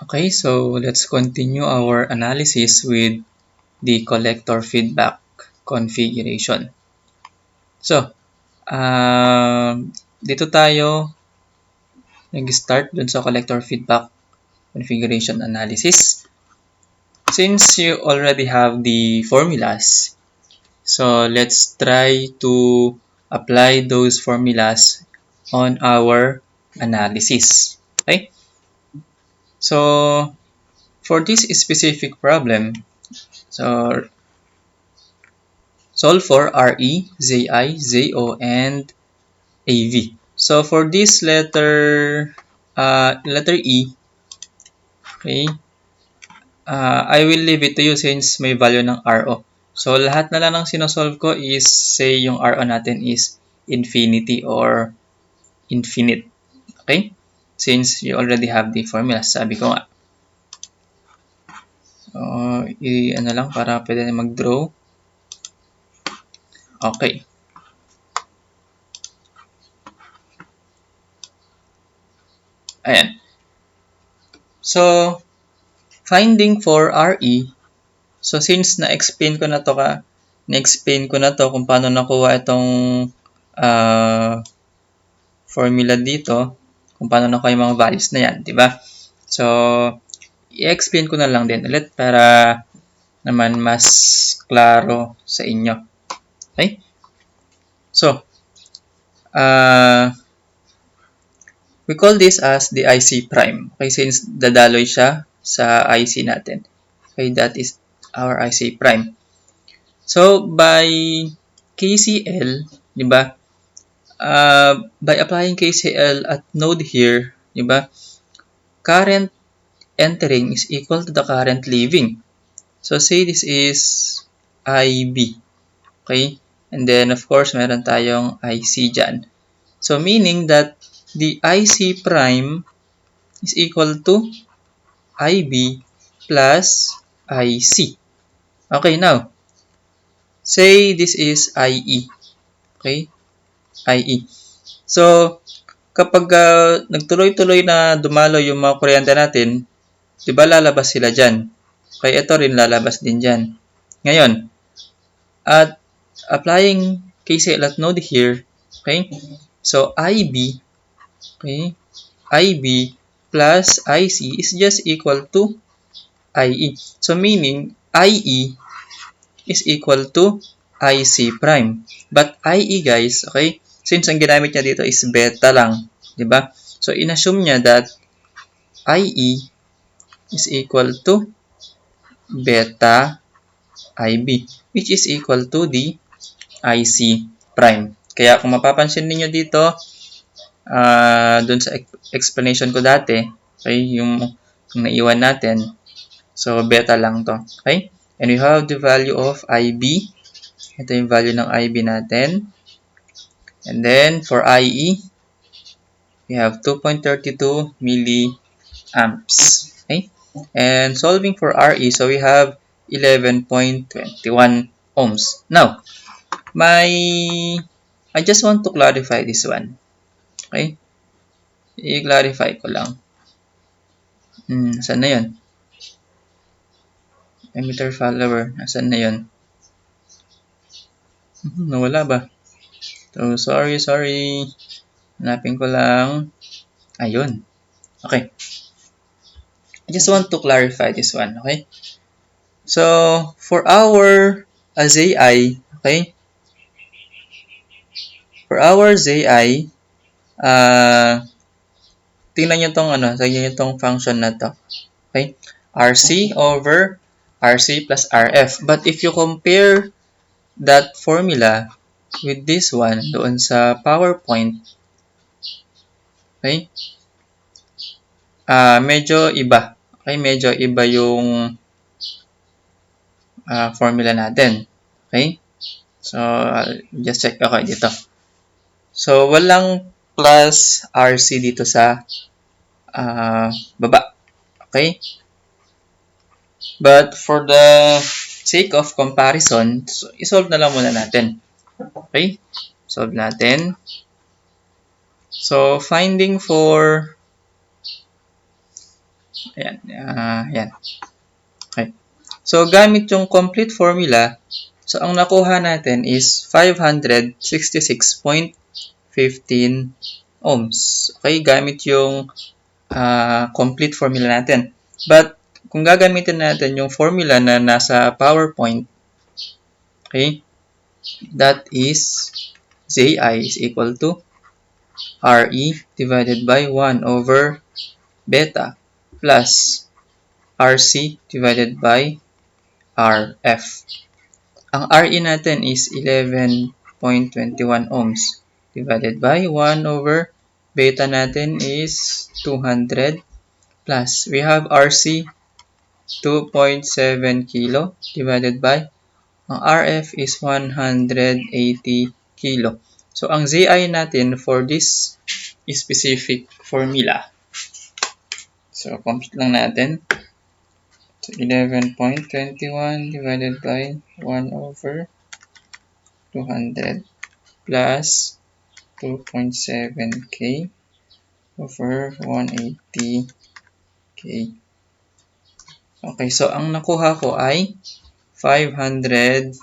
Okay, so let's continue our analysis with the collector feedback configuration. So, dito tayo nag-start dun sa collector feedback configuration analysis. Since you already have the formulas, so let's try to apply those formulas on our analysis. Okay? So, for this specific problem, so solve for RE, ZI, ZO, and AV. So for this letter E, okay, I will leave it to you since may value ng RO. So lahat na lang ng sinosolve ko is say yung RO natin is infinity or infinite. Okay? Since you already have the formula, sabi ko nga. So, ano lang para pwede na mag-draw. Okay. Ayan. So, finding for RE, so since na-explain ko na to kung paano nakuha itong formula dito, kung paano nakuha yung mga values na yan, di ba? So, i-explain ko na lang din ulit para naman mas klaro sa inyo. Okay? So, we call this as the IC prime. Okay, since dadaloy siya sa IC natin. Okay, that is our IC prime. So, by KCL, di ba? By applying KCL at node here, di ba? Current entering is equal to the current leaving. So, say this is IB. Okay? And then, of course, meron tayong IC dyan. So, meaning that the IC prime is equal to IB plus IC. Okay, now, say this is IE. Okay? IE. So, kapag nagtuloy-tuloy na dumalo yung mga kuryente natin, di ba lalabas sila dyan? Kaya ito rin lalabas din dyan. Ngayon, at applying KCL at node here, okay? So, IB, okay? IB plus IC is just equal to IE. So, meaning, IE is equal to IC prime. But IE, guys, okay? Since ang ginamit niya dito is beta lang, di ba? So, inassume niya that IE is equal to beta IB, which is equal to the IC prime. Kaya kung mapapansin niyo dito, dun sa explanation ko dati, okay, yung naiwan natin, so beta lang to. Okay? And we have the value of IB. Ito yung value ng IB natin. And then, for IE, we have 2.32 milliamps. Okay? And solving for RE, so we have 11.21 ohms. Now, I just want to clarify this one. Okay? I-clarify ko lang. Saan na yun? Emitter follower. Nasaan na yun? Nawala ba? So, sorry. Hanapin ko lang. Ayun. Okay. I just want to clarify this one. Okay? So, for our ZI, okay? For our ZI, tingnan nyo tong function na to. Okay? RC over RC plus RF. But if you compare that formula with this one doon sa PowerPoint, okay? Medyo iba. Okay? Medyo iba yung formula natin. Okay? So, I'll just check ako dito. So, walang plus RC dito sa baba. Okay? But for the sake of comparison, so, isolve na lang muna natin. Okay? Solve natin. So, finding for Ayan. Ayan. Okay. So, gamit yung complete formula, so ang nakuha natin is 566.15 ohms. Okay, gamit yung complete formula natin. But, kung gagamitin natin yung formula na nasa PowerPoint, okay, that is Zi is equal to Re divided by 1 over beta plus Rc divided by Rf. Ang Re natin is 11.21 ohms divided by 1 over beta natin is 200 plus we have Rc 2.7 kilo divided by ang Rf is 180 kilo. So, ang Zi natin for this specific formula. So, compute lang natin. So, 11.21 divided by 1 over 200 plus 2.7k over 180k. Okay, so ang nakuha ko ay 560.5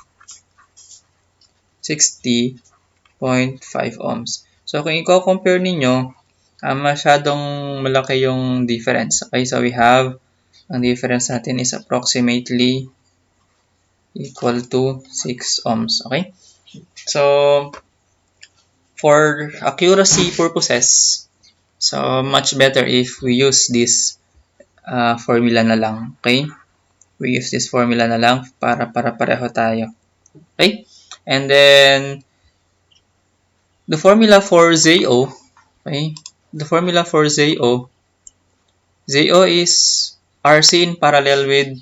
ohms. So, kung i-compare ninyo, masyadong malaki yung difference. Okay, so we have, ang difference natin is approximately equal to 6 ohms. Okay, so for accuracy purposes, so much better if we use this formula na lang. Okay, we use this formula na lang para pareho tayo. Okay, and then the formula for ZO, okay, the formula for ZO is RC in parallel with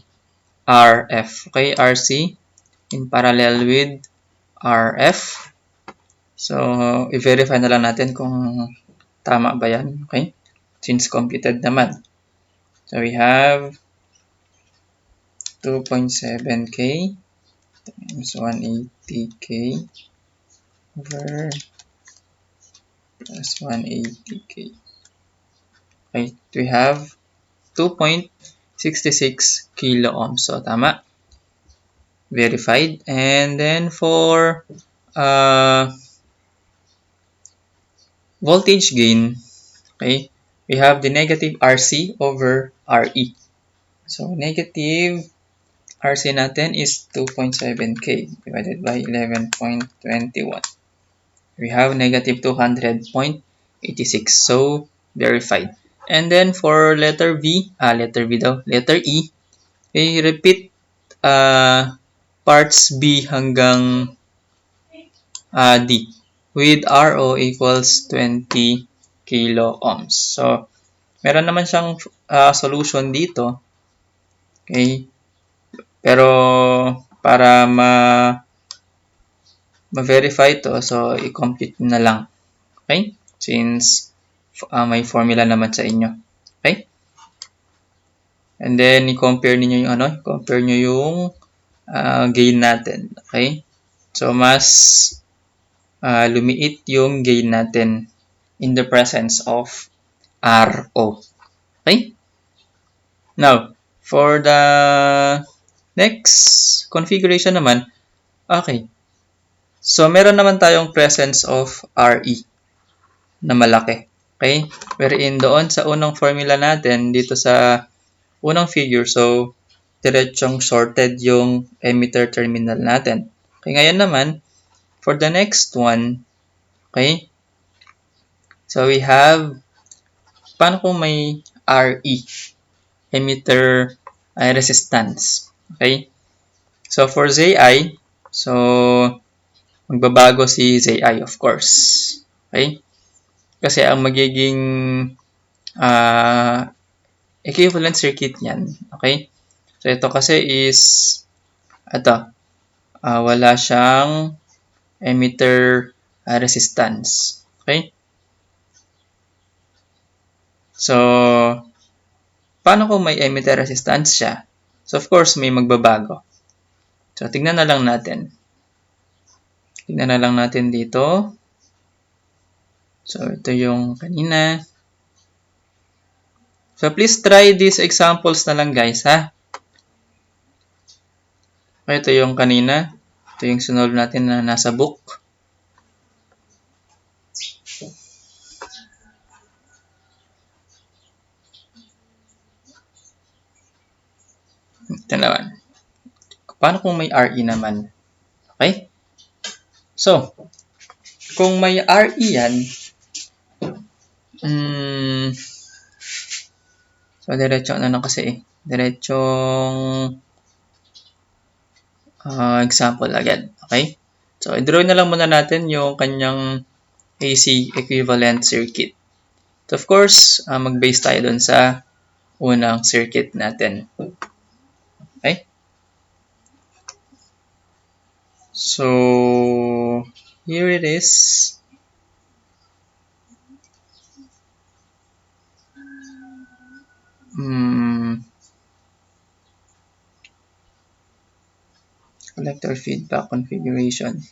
RF. Okay, RC in parallel with RF. So, i-verify na lang natin kung tama ba yan. Okay, since computed naman. So, we have 2.7k times 180k over plus 180k. Okay, we have 2.66 kilo ohms. So, tama. Verified. And then for voltage gain, okay, we have the negative RC over RE. So, negative RC natin is 2.7k divided by 11.21. We have negative 200.86. So, verified. And then for letter E, we repeat parts B hanggang D with RO equals 20 kilo ohms. So, meron naman siyang solution dito. Okay. Pero, para ma-verify ito, so, i-compute na lang. Okay? Since may formula naman sa inyo. Okay? And then, i-compare niyo yung compare niyo yung gain natin. Okay? So, mas lumiit yung gain natin in the presence of RO. Okay? Now, for the next configuration naman, okay. So, meron naman tayong presence of RE na malaki. Okay? Wherein doon sa unang formula natin, dito sa unang figure, so, diretsong shorted yung emitter terminal natin. Okay, ngayon naman, for the next one, okay, so we have, paano kung may RE, emitter resistance. Okay, so for ZI, so, magbabago si ZI, of course. Okay, kasi ang magiging equivalent circuit niyan, okay, so ito kasi is, wala siyang emitter resistance. Okay? So, paano kung may emitter resistance siya? So, of course, may magbabago. So, tingnan na lang natin. Tingnan na lang natin dito. So, ito yung kanina. So, please try these examples na lang guys, ha? Okay, ito yung kanina. Ito yung sinolve natin na nasa book. Ito naman. Paano kung may RE naman? Okay? So, kung may RE yan, so, diretso na lang kasi eh. Diretsong example agad. Okay? So, i-draw na lang muna natin yung kanyang AC equivalent circuit. So, of course, mag-base tayo dun sa unang circuit natin. Okay? So, here it is. Collector feedback configuration.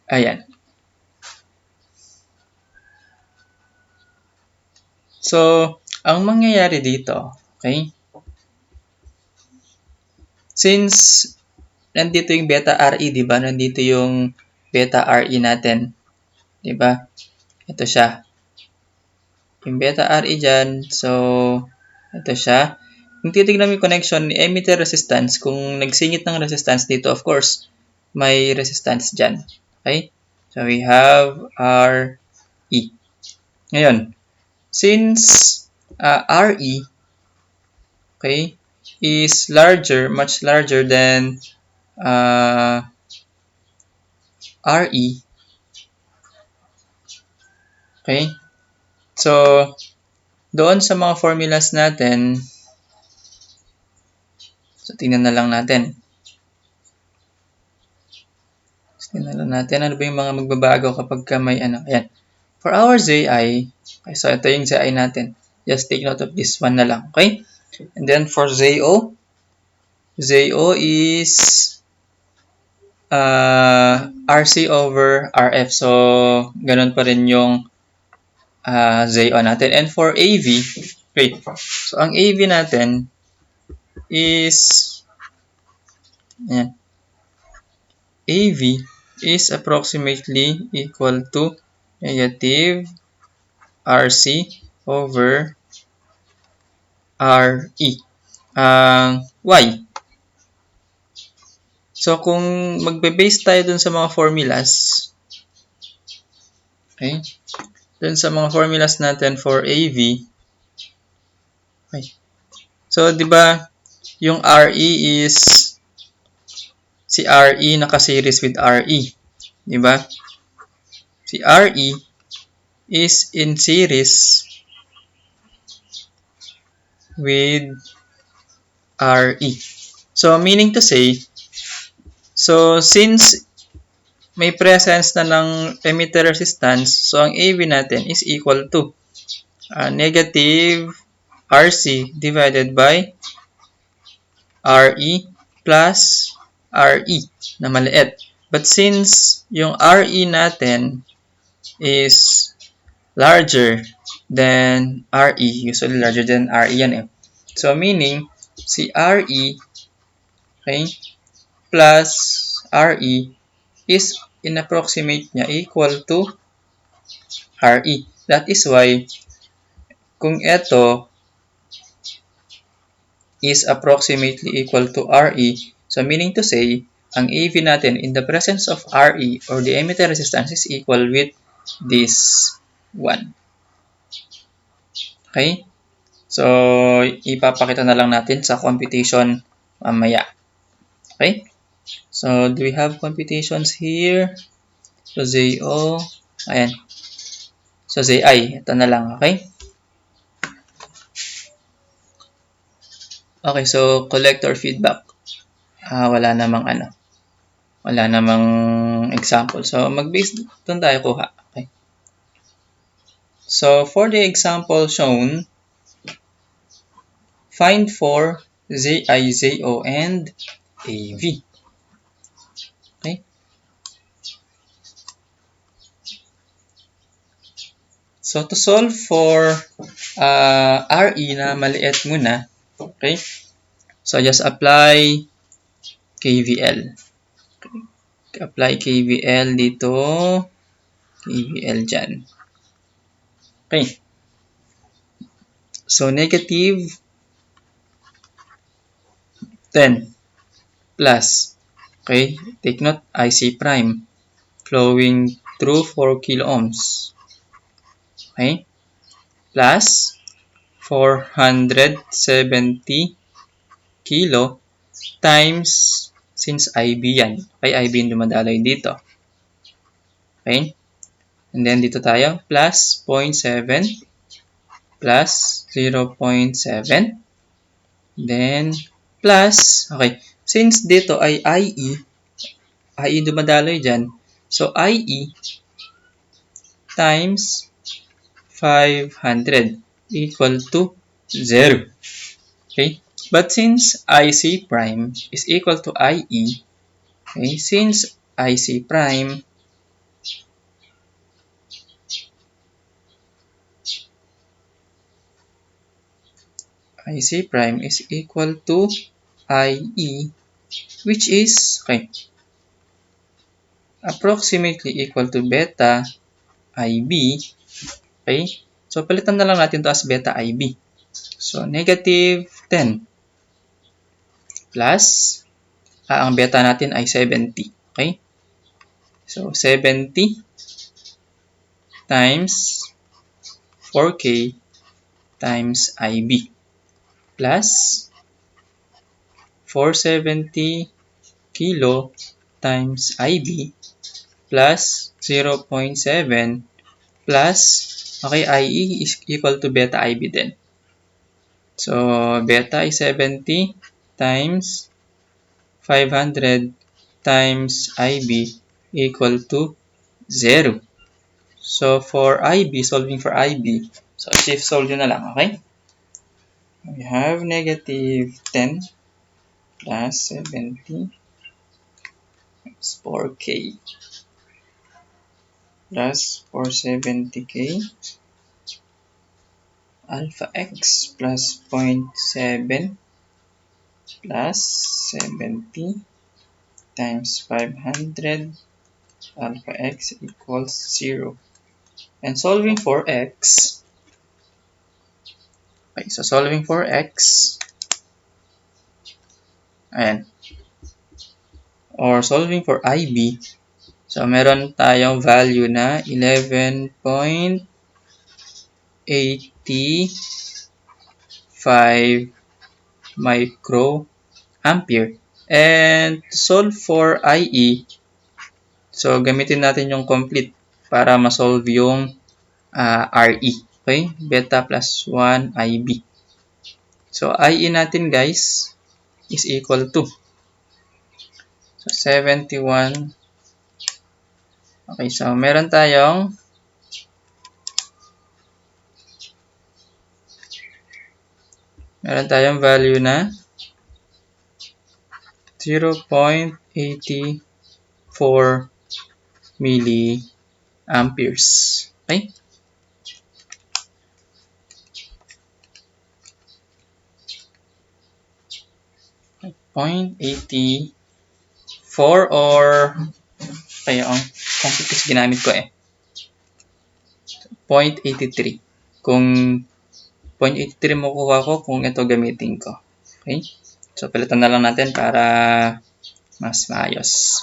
Ayan. So, ang mangyayari dito, okay? Since nandito yung beta RE, di ba? Nandito yung beta RE natin. Di ba? Ito siya. Yung beta RE dyan. So, ito siya. Kung titignan mo yung connection ni emitter resistance, kung nagsingit ng resistance dito, of course, may resistance dyan. Okay? So, we have RE. Ngayon, since RE, okay, is larger, much larger than RE, okay, so, doon sa mga formulas natin, so, tingnan na lang natin. Tingnan na lang natin, ano ba yung mga magbabago kapag ka may ano, ayan. For our ZI, okay, so ito yung ZI natin. Just take note of this one na lang, okay? And then for ZO, ZO is RC over RF. So, ganun pa rin yung ZO natin. And for AV, wait. So, ang AV natin is, ayan, AV is approximately equal to negative RC over RE. Why? So, kung magbe-base tayo dun sa mga formulas, okay, dun sa mga formulas natin for AV, okay, so, di ba, yung RE is si RE naka-series with RE, di ba? Si RE is in series with RE. So, meaning to say, so, since may presence na ng emitter resistance, so ang AV natin is equal to negative RC divided by RE plus RE na maliit. But since yung RE natin is larger than RE, usually larger than RE yan eh. So, meaning, si RE, okay, plus RE is in-approximate niya equal to RE. That is why, kung ito is approximately equal to RE, so meaning to say, ang AV natin in the presence of RE or the emitter resistance is equal with this one. Okay? So, ipapakita na lang natin sa computation mamaya. Okay? So, do we have computations here? So, ZO. Ayan. So, ZI. Ito na lang. Okay? Okay. So, collector feedback. Wala namang ano. Wala namang example. So, mag-base doon tayo kuha. Okay? So, for the example shown, find for ZI, ZO, and AV. Okay? So, to solve for RE na maliit muna, okay? So, just apply KVL. Apply KVL dito, KVL dyan. Okay. So, negative 10 plus, okay? Take note, IC prime flowing through 4 kilo ohms. Okay? Plus 470 kilo times, since IB yan. Okay, IB yung dumadaloy dito. Okay? And then dito tayo, plus 0.7 plus 0.7. Then, plus, okay, since dito ay IE dumadaloy dyan. So, IE times 500 equal to 0. Okay? But since IC prime is equal to IE, okay, since IC prime is equal to IE, which is, okay, approximately equal to beta IB. Okay? So, palitan na lang natin to as beta IB. So, negative 10 plus, ang beta natin ay 70. Okay? So, 70 times 4K times IB plus 470 kilo times IB plus 0.7 plus, okay, IE is equal to beta IB din. So, beta is 70 times 500 times IB equal to 0. So, for IB, solving for IB, so shift solve nyo na lang, okay? We have negative 10 plus 70 is 4K plus 470K alpha x plus 0.7 plus 70 times 500 alpha x equals 0. And solving for x, okay, so solving for x, ayan, or solving for IB, so meron tayong value na 11.85 microampere. And to solve for IE, so gamitin natin yung complete para ma-solve yung RE. Okay? Beta plus 1 IB. So, IE natin guys is equal to, so 71. Okay, so meron tayong value na 0.84 milliamperes. Okay? .84 or kaya ang computation ginamit ko 0.83. Kung 0.83 makukuha ko kung ito gamitin ko. Okay? So, palitan na lang natin para mas maayos.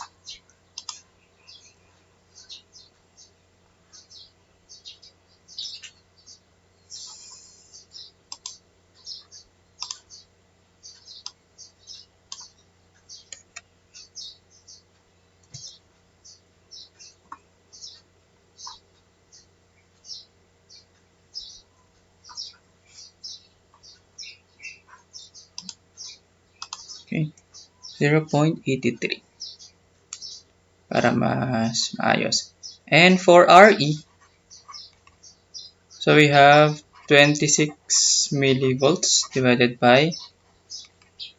Okay, 0.83 para mas maayos. And for RE, so we have 26 millivolts divided by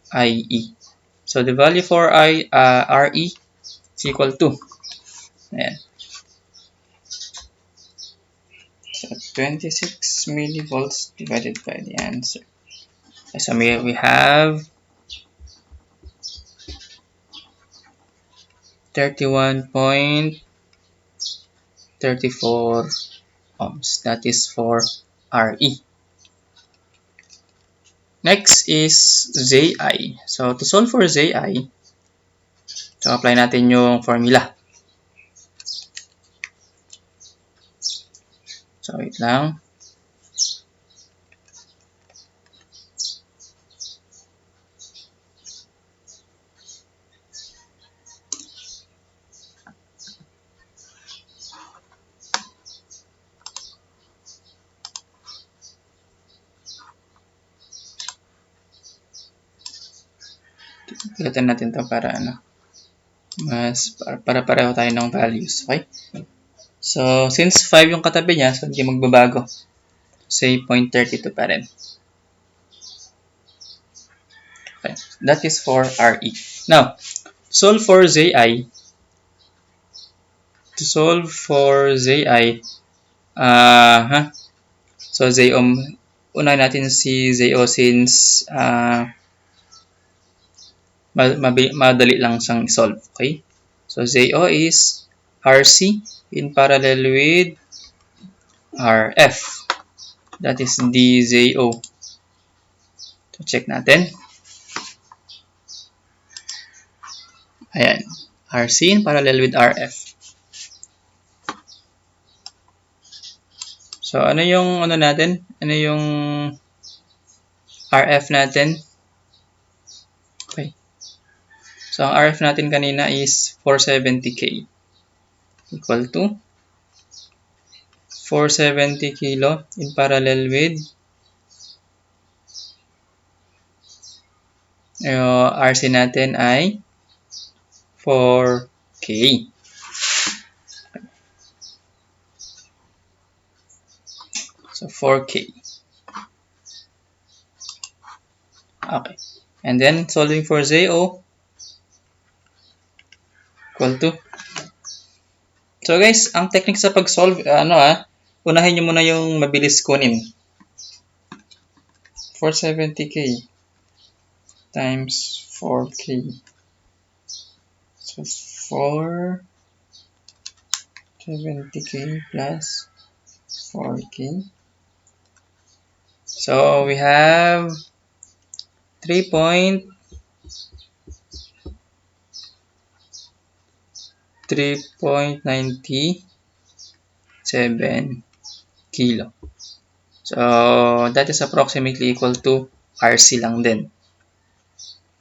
IE. So the value for RE is equal to, ayan. So So 26 millivolts divided by the answer. So we have 31.34 ohms. That is for RE. Next is ZI. So to solve for ZI, so apply natin yung formula. So wait lang. Pilitan natin to para para pareho tayo ng values, okay? So since 5 yung katabi niya, so hindi magbabago. Say 0.32 pa rin. Okay. That is for RE. Now, solve for ZI. To solve for ZI, so ZO, unahin natin si ZO since madali lang siyang solve. Okay? So ZO is RC in parallel with RF. That is DZO. So check natin. Ayan. RC in parallel with RF. So ano yung natin? Ano yung RF natin? Okay. So ang RF natin kanina is 470K equal to 470 kilo in parallel with RC natin ay 4K. So 4K. Okay. And then solving for ZO equal to. So guys, ang technique sa pag-solve, unahin nyo muna yung mabilis kunin. 470K times 4K. So 470K plus 4K. So we have 3.97 kilo. So that is approximately equal to RC lang din.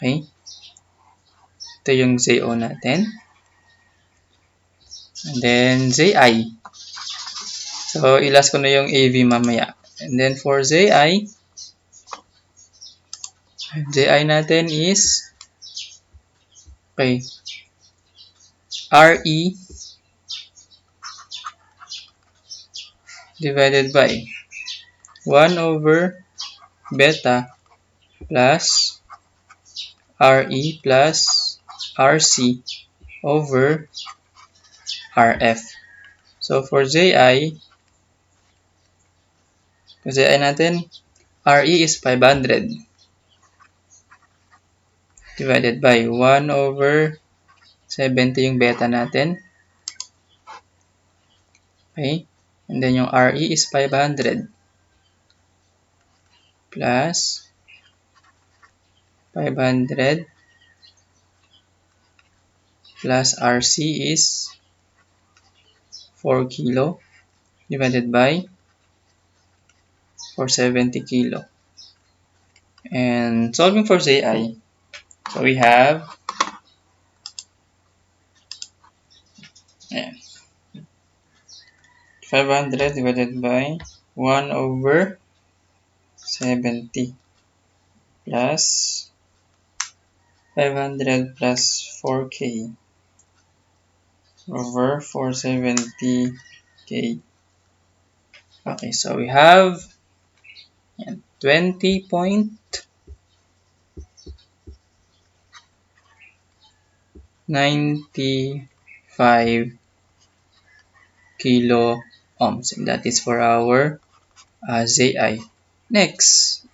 Okay? Ito yung ZO natin. And then ZI. So ilas ko na yung AV mamaya. And then for ZI natin is okay. RE divided by 1 over beta plus RE plus RC over RF. So for ZI natin, RE is 500 divided by 1 over 70 yung beta natin. Okay? And then yung RE is 500 plus 500 plus RC is 4 kilo divided by 470 kilo. And solving for ZI, so we have 500 divided by 1 over 70 plus 500 plus 4K over 470K. Okay, so we have 20.95 kilo ohms. And that is for our ZI. Next,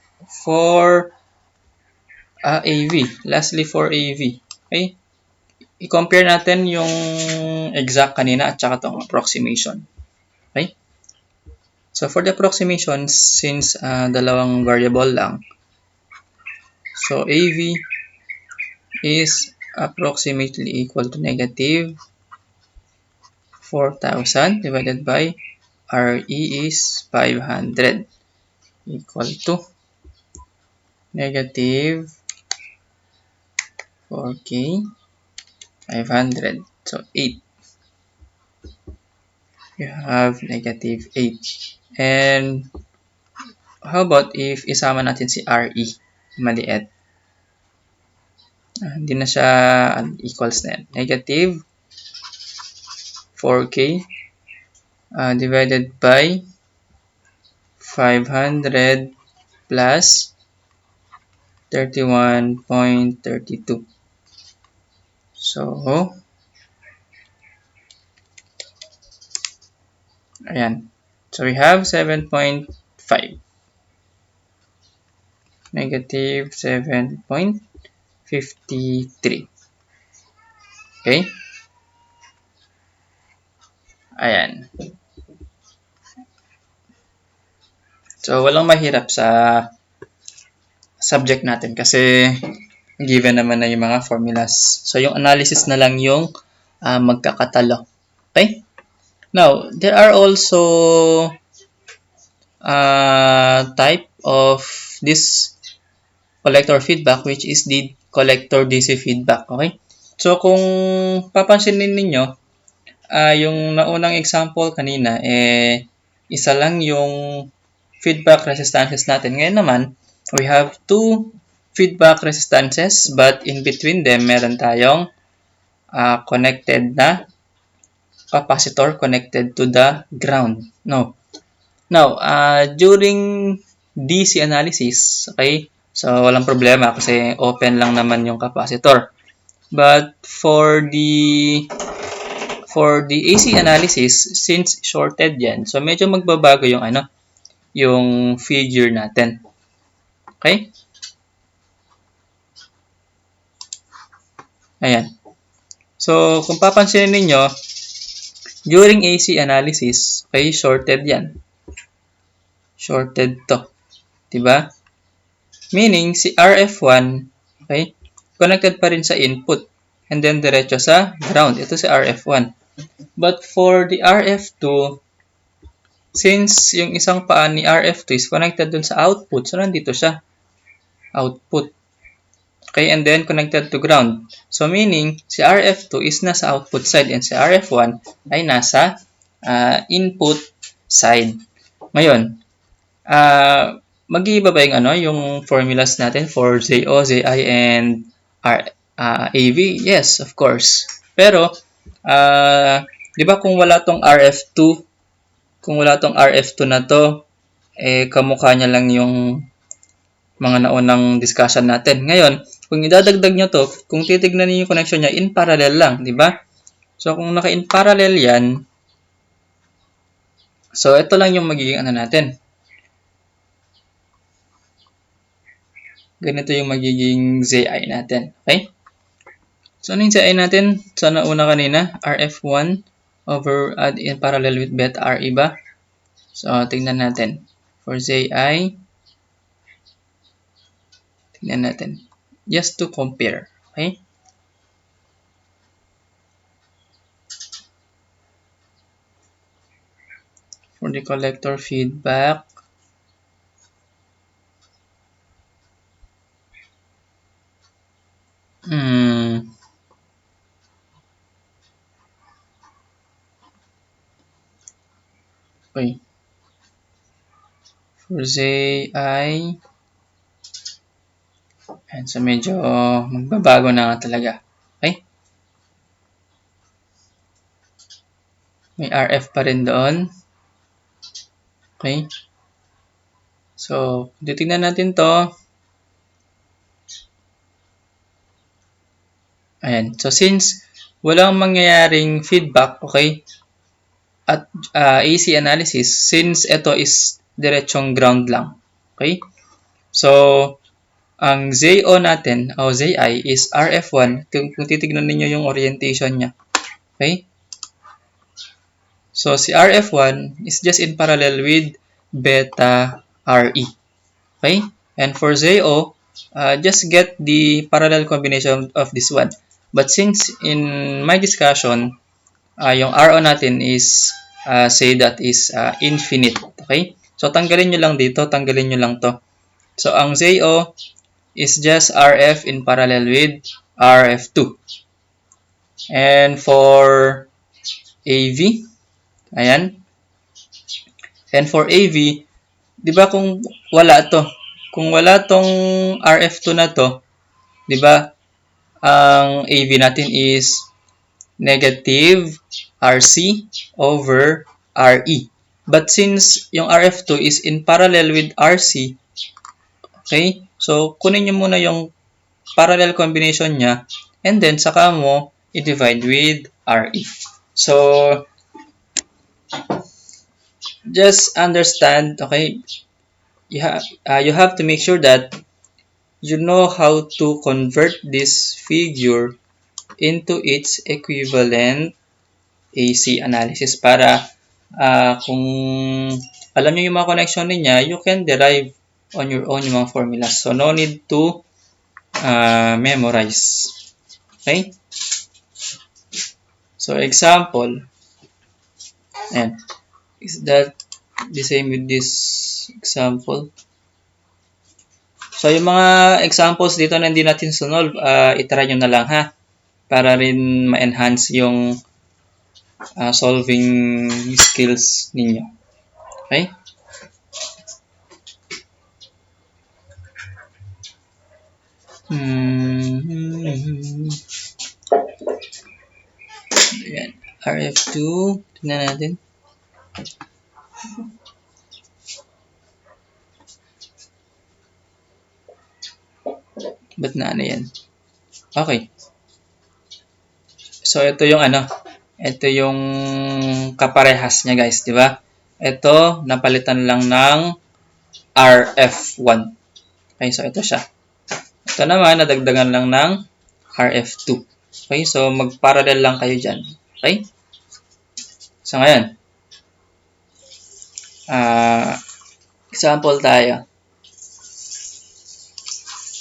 for AV. Lastly, for AV. Okay? I-compare natin yung exact kanina at saka itong approximation. Okay? So, for the approximation, since dalawang variable lang, so AV is approximately equal to negative 4,000 divided by RE is 500 equal to negative 4K 500. So, 8. You have negative 8. And how about if isama natin si RE? Maliit. Hindi na siya equals na yan. Negative 4K divided by 500 plus 31.32. So, ayan. So, we have 7.5. Negative 7.53. Okay? Ayan. So, walang mahirap sa subject natin kasi given naman na yung mga formulas. So, yung analysis na lang yung magkakatalo. Okay? Now, there are also type of this collector feedback which is the collector DC feedback. Okay? So, kung papansinin ninyo, yung naunang example kanina, isa lang yung feedback resistances natin. Ngayon naman, we have two feedback resistances but in between them, meron tayong connected na capacitor connected to the ground. No. Now, during DC analysis, okay, so walang problema kasi open lang naman yung capacitor. But for the AC analysis, since shorted yan, so medyo magbabago yung yung figure natin. Okay? Ayan. So, kung papansinin ninyo, during AC analysis, okay, shorted yan. Shorted to. Diba? Meaning, si RF1, okay, connected pa rin sa input. And then, diretso sa ground. Ito si RF1. But for the RF2, since yung isang paan ni RF2 is connected dun sa output, so nandito siya. Output. Okay, and then connected to ground. So, meaning, si RF2 is nasa output side and si RF1 ay nasa input side. Ngayon, mag-iiba ba yung, yung formulas natin for ZO, ZI, and AV? Yes, of course. Pero, di ba kung wala tong RF2, kung wala tong RF2 na to, kamukha niya lang yung mga naunang discussion natin. Ngayon, kung idadagdag nyo to, kung titignan niyo yung connection niya, in parallel lang, di ba? So, kung naka-in parallel yan, so, ito lang yung magiging natin. Ganito yung magiging ZI natin. Okay? So, ano yung ZI natin? So, nauna kanina, RF1 over in parallel with beta RE ba? So, tingnan natin. For ZI, tingnan natin. Just to compare. Okay? For the collector feedback, okay. For ZI, and so medyo magbabago na nga talaga. Okay? May RF pa rin doon. Okay? So, titingnan natin to. Ayan. So, since walang mangyayaring feedback, okay? at AC analysis since ito is diretsong ground lang. Okay? So, ang ZO natin, o ZI, is RF1. Kung titignan ninyo yung orientation niya. Okay? So, si RF1 is just in parallel with beta RE. Okay? And for ZO, just get the parallel combination of this one. But since in my discussion, yung RO natin is, say that is infinite. Okay? So, tanggalin nyo lang dito, tanggalin nyo lang to. So, ang ZO is just RF in parallel with RF2. And for AV, ayan. And for AV, di ba kung wala to, kung wala tong RF2 na to, di ba, ang AV natin is negative RC over RE. But since yung RF2 is in parallel with RC, okay, so kunin nyo muna yung parallel combination niya and then saka mo i-divide with RE. So, just understand, okay, you have to make sure that you know how to convert this figure into its equivalent AC analysis para kung alam niyo yung mga connection niya, you can derive on your own yung mga formulas. So, no need to memorize. Okay? So, example, and is that the same with this example? So, yung mga examples dito na hindi natin solve, itry nyo na lang ha. Para rin ma-enhance yung solving skills ninyo. Okay? Ayan. RF2. Tingnan natin. Ba't na ano yan? Okay. So, ito yung ano. Ito yung kaparehas niya guys. Diba? Ito, napalitan lang ng RF1. Okay, so ito siya. Ito naman, nadagdagan lang ng RF2. Okay, so mag-parallel lang kayo dyan. Okay? So, ngayon, example tayo.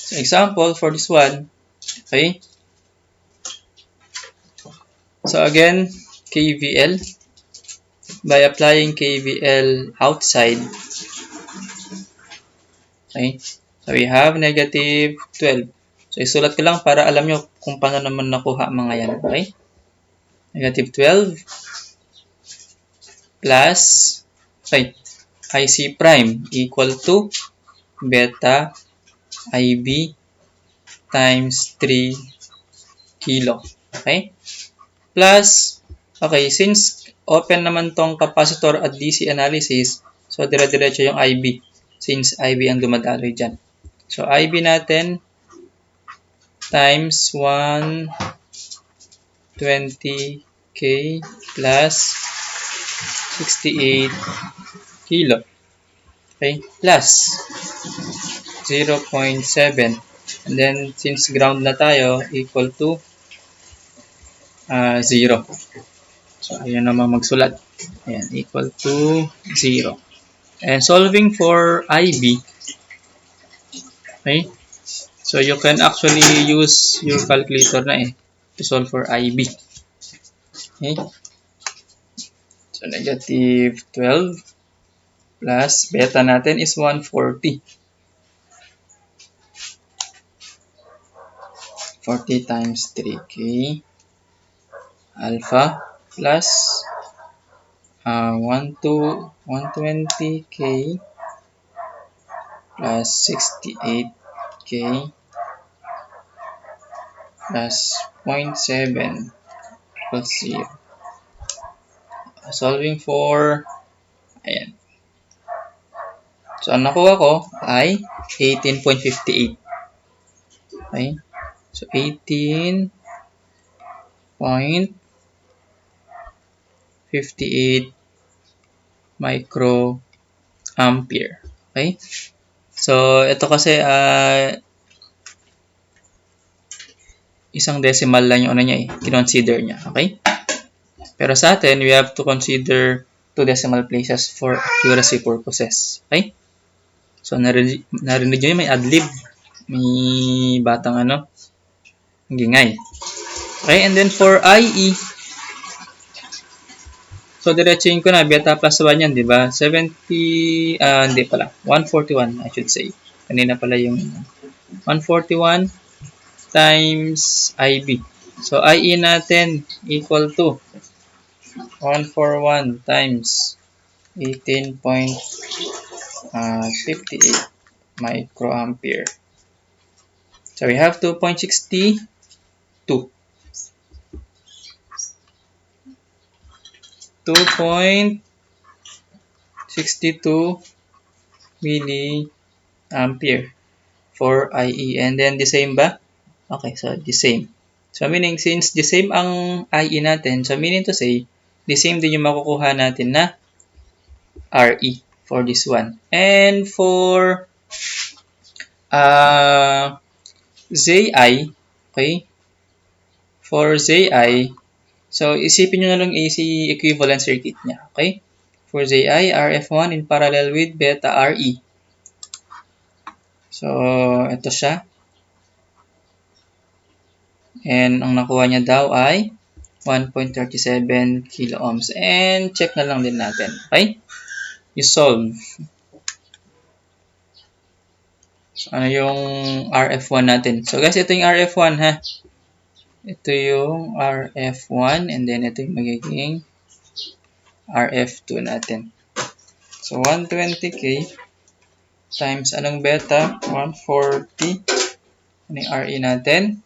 So, example for this one, okay? So, again, KVL. By applying KVL outside, okay? So, we have negative 12. So, isulat ko lang para alam nyo kung paano naman nakuha mga yan, okay? Negative 12 plus, okay, IC prime equal to beta IB times 3 kilo. Okay? Plus, okay, since open naman tong capacitor at DC analysis, so dire-diretso yung IB. Since IB ang dumadaloy dyan. So, IB natin times 120K plus 68 kilo. Okay? Plus 0.7. And then, since ground na tayo, equal to 0. So, ayan naman magsulat. Ayan, equal to 0. And solving for IB, okay? So, you can actually use your calculator na to solve for IB. Okay? So, negative 12 plus beta natin is 140. 40 times 3K alpha plus 120K plus 68K plus 0.7 equals 0. Solving for, ayan. So, ang nakuha ko ay 18.58. Okay? So, 18.58 58 microampere. Okay? So, ito kasi isang decimal lang yung ano niya kinonsider niya. Okay? Pero sa atin, we have to consider 2 decimal places for accuracy purposes. Okay? So, narinig nyo may adlib. May batang gingay. Okay? And then for IE, so diretsuhin ko na, beta plus 1 yan, di ba? 70, hindi pala. 141, I should say. Kanina pala yung 141 times IB. So, IE natin equal to 141 times 18.58 microampere. So, we have 2.62. 2.62 milliampere for IE. And then, the same ba? Okay, so the same. So, meaning, since the same ang IE natin, so meaning to say, the same din yung makukuha natin na RE for this one. And for ZI, okay, for ZI, so isipin nyo na lang AC equivalent circuit niya, okay? For ZI, RF1 in parallel with beta RE. So, ito siya. And ang nakuha niya daw ay 1.37 kilo ohms. And check na lang din natin. Okay? You solve. So, ano yung RF1 natin? So guys, ito yung RF1 ha. Ito yung RF1 and then ito yung magiging RF2 natin. So 120K times anong beta? 140. Ano yung RE natin?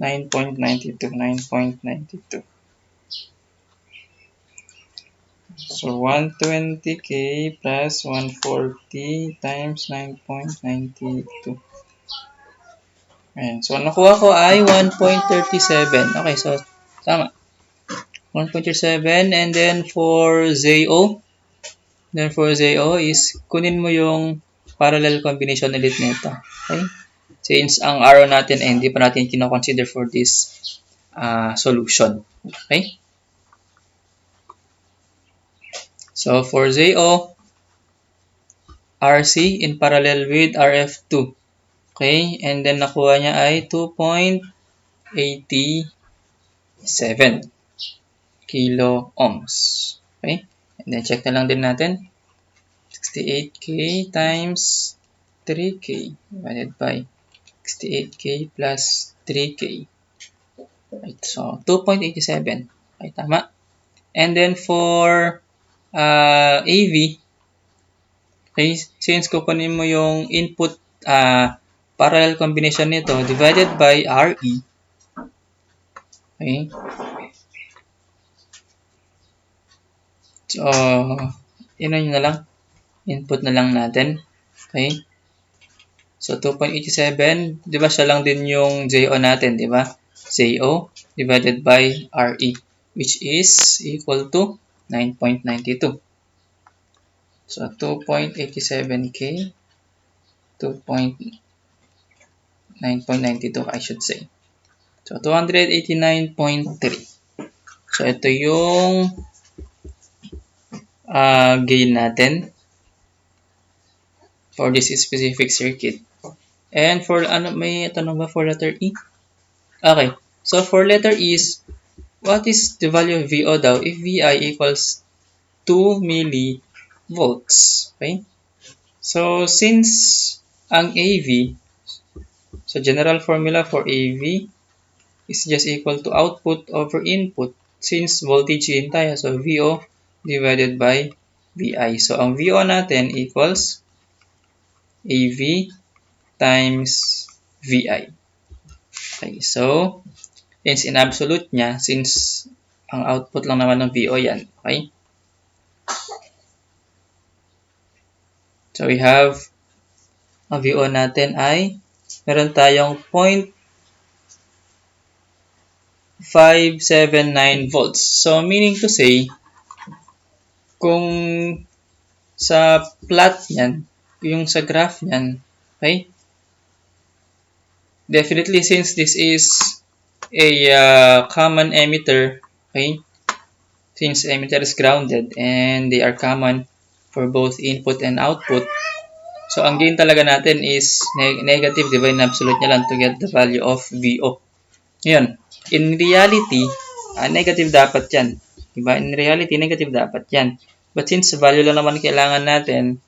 9.92. 9.92. So 120K plus 140 times 9.92. Ayan. So nakuha ko ay 1.37. Okay, so tama. 1.37 and then for ZO, is kunin mo yung parallel combination ulit nito. Okay? Since ang arrow natin ay hindi pa natin kino-consider for this solution. Okay? So for ZO, RC in parallel with RF2. Okay? And then nakuha niya ay 2.87 kilo ohms. Okay? And then check na lang din natin. 68K times 3K divided by 68K plus 3K. Right, so 2.87. Okay, tama. And then for AV, okay, since kukunin mo yung input parallel combination nito divided by RE, okay, so yun na lang, input na lang natin, okay. So 2.87, di ba siya lang din yung JO natin, di ba? JO divided by RE, which is equal to 9.92. So 2.87K, 9.92 I should say. So 289.3. So ito yung gain natin for this specific circuit. And for may tanong ba for letter E? Okay. So for letter E is, what is the value of VO daw if VI equals 2 millivolts? Okay? So since ang AV, so general formula for AV is just equal to output over input. Since voltage yun tayo, so VO divided by VI. So ang VO natin equals AV times VI. Okay, so since in absolute niya, since ang output lang naman ng VO yan, okay? So we have, ang VO natin ay, meron tayong 579 volts. So, meaning to say, kung sa plot niyan, yung sa graph niyan, okay? Definitely, since this is a common emitter, okay? Since emitter is grounded and they are common for both input and output, so ang gain talaga natin is negative, divide na absolute niya lang to get the value of VO. Ngayon, in reality, negative dapat yan. Diba? In reality, negative dapat yan. But since value lang naman kailangan natin,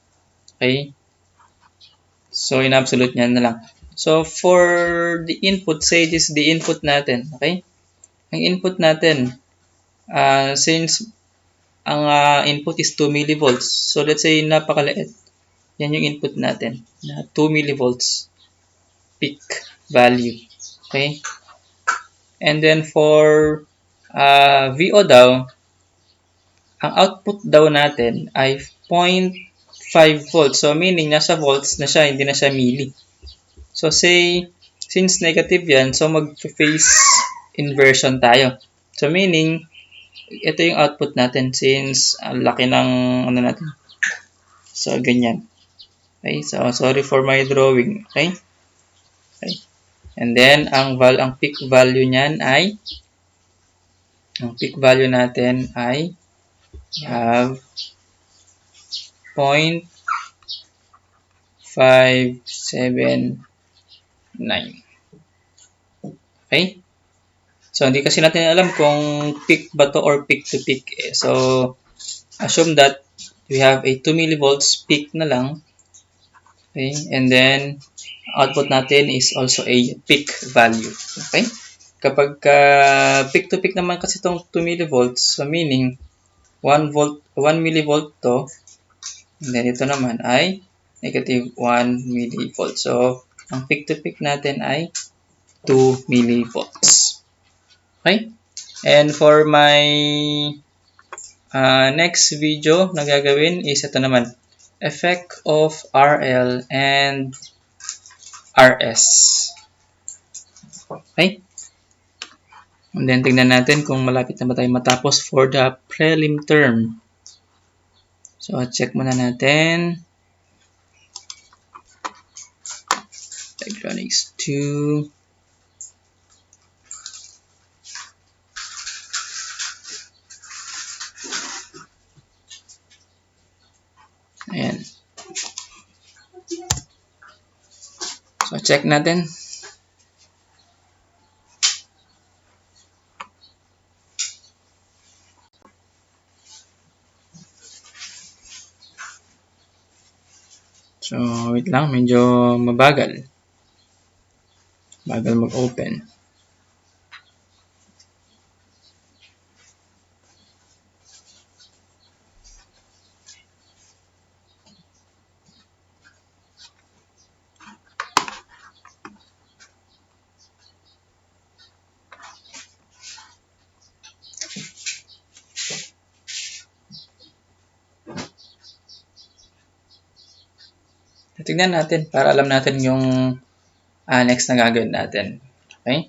okay, so in absolute niyan na lang. So for the input, say this the input natin, okay? Ang input natin, since ang input is 2 millivolts, so let's say napakaliit. Yan yung input natin, na 2 millivolts peak value, okay? And then for VO daw, ang output daw natin ay 0.5 volts. So meaning nasa volts na siya, hindi na siya milli. So say, since negative yan, so mag-phase inversion tayo. So meaning, ito yung output natin since laki ng ano natin. So ganyan. Okay, so sorry for my drawing. Okay? Okay. And then ang peak value niyan ay have 0.579. Okay? So, hindi kasi natin alam kung peak ba to or peak to peak. So, assume that we have a 2 millivolts peak na lang. Okay? And then, output natin is also a peak value. Okay? Kapag peak to peak naman kasi itong 2 millivolts, so meaning 1 millivolt to, and then ito naman ay negative 1 millivolt. So, ang peak to peak natin ay 2 millivolts. Okay? And for my next video na gagawin is ito naman, effect of RL and RS. Okay? And then tingnan natin kung malapit na ba tayo matapos for the prelim term. So, check muna natin. Electronics 2. Ayan. So, check natin. So, wait lang. Medyo mabagal. Bagal mag-open. Tignan natin para alam natin yung next na gagawin natin. Okay?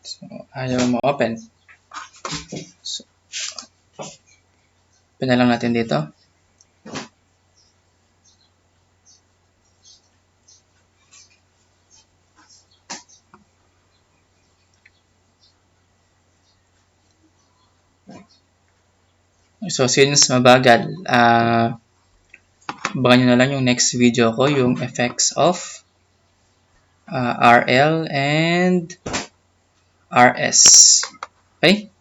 So, ayaw mo open. So, Open na lang natin dito. So, since mabagal, abangan nyo na lang yung next video ko, yung effects of RL and RS. Okay?